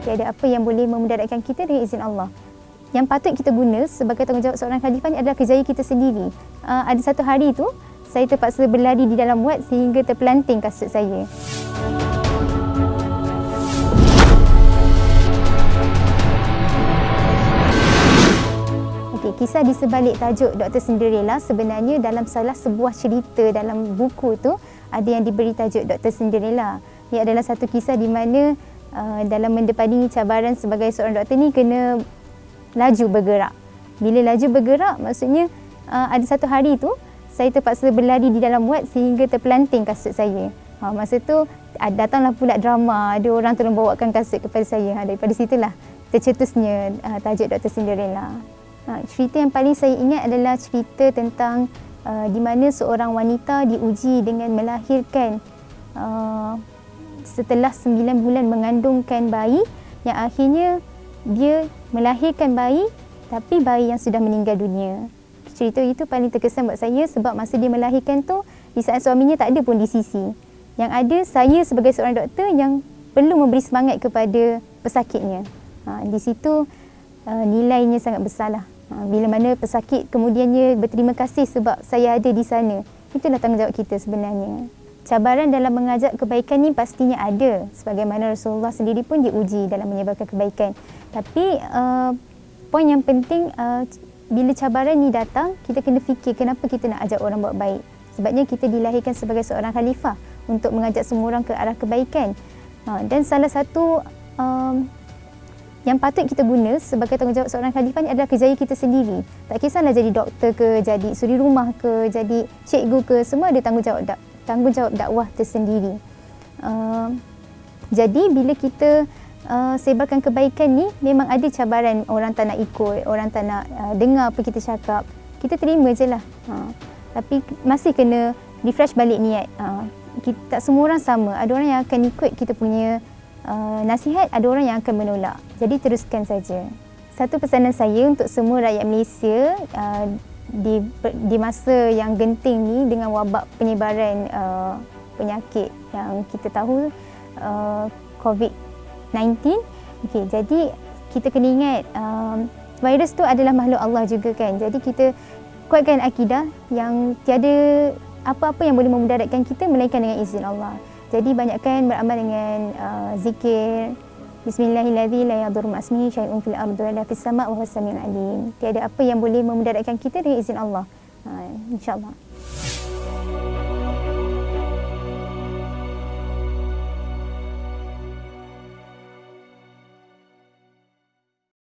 Tiada apa yang boleh memudaratkan kita dengan izin Allah. Yang patut kita guna sebagai tanggungjawab seorang khalifah ni adalah kerjaya kita sendiri. Ada satu hari tu, saya terpaksa berlari di dalam wad sehingga terpelanting kasut saya. Kisah di sebalik tajuk Dr. Cinderella sebenarnya dalam salah sebuah cerita dalam buku tu ada yang diberi tajuk Dr. Cinderella. Ia adalah satu kisah di mana dalam mendepani cabaran sebagai seorang doktor ni kena laju bergerak. Bila laju bergerak maksudnya ada satu hari tu saya terpaksa berlari di dalam wad sehingga terpelanting kasut saya. Masa tu datanglah pula drama, ada orang tolong bawakan kasut kepada saya. Daripada situlah tercetusnya tajuk Dr. Cinderella. Cerita yang paling saya ingat adalah cerita tentang di mana seorang wanita diuji dengan melahirkan setelah 9 bulan mengandungkan bayi yang akhirnya dia melahirkan bayi tapi bayi yang sudah meninggal dunia. Cerita itu paling terkesan buat saya sebab masa dia melahirkan tu di saat suaminya tak ada pun di sisi. Yang ada saya sebagai seorang doktor yang perlu memberi semangat kepada pesakitnya. Di situ nilainya sangat besarlah. Bila mana pesakit kemudiannya berterima kasih sebab saya ada di sana. Itulah tanggungjawab kita sebenarnya. Cabaran dalam mengajak kebaikan ni pastinya ada. Sebagaimana Rasulullah sendiri pun diuji dalam menyebarkan kebaikan. Tapi poin yang penting bila cabaran ni datang, kita kena fikir kenapa kita nak ajak orang buat baik. Sebabnya kita dilahirkan sebagai seorang khalifah untuk mengajak semua orang ke arah kebaikan. Dan salah satu yang patut kita guna sebagai tanggungjawab seorang khalifah ni adalah kerjaya kita sendiri. Tak kisahlah jadi doktor ke, jadi suri rumah ke, jadi cikgu ke, semua ada tanggungjawab dakwah tersendiri. Jadi bila kita sebarkan kebaikan ni, memang ada cabaran, orang tak nak ikut, orang tak nak dengar apa kita cakap. Kita terima je lah. Tapi masih kena refresh balik niat. Tak semua orang sama. Ada orang yang akan ikut kita punya nasihat, ada orang yang akan menolak. Jadi teruskan saja. Satu pesanan saya untuk semua rakyat Malaysia di masa yang genting ni dengan wabak penyebaran penyakit yang kita tahu COVID-19. Jadi kita kena ingat virus tu adalah makhluk Allah juga kan. Jadi kita kuatkan akidah yang tiada apa-apa yang boleh memudaratkan kita melainkan dengan izin Allah. Jadi banyakkan beramal dengan zikir Bismillahirrahmanirrahim la yadurru ma'asmihi syai'un fil ardi wa la fis sama' wa huwas samiul alim. Tiada apa yang boleh memudaratkan kita dengan izin Allah. InsyaAllah.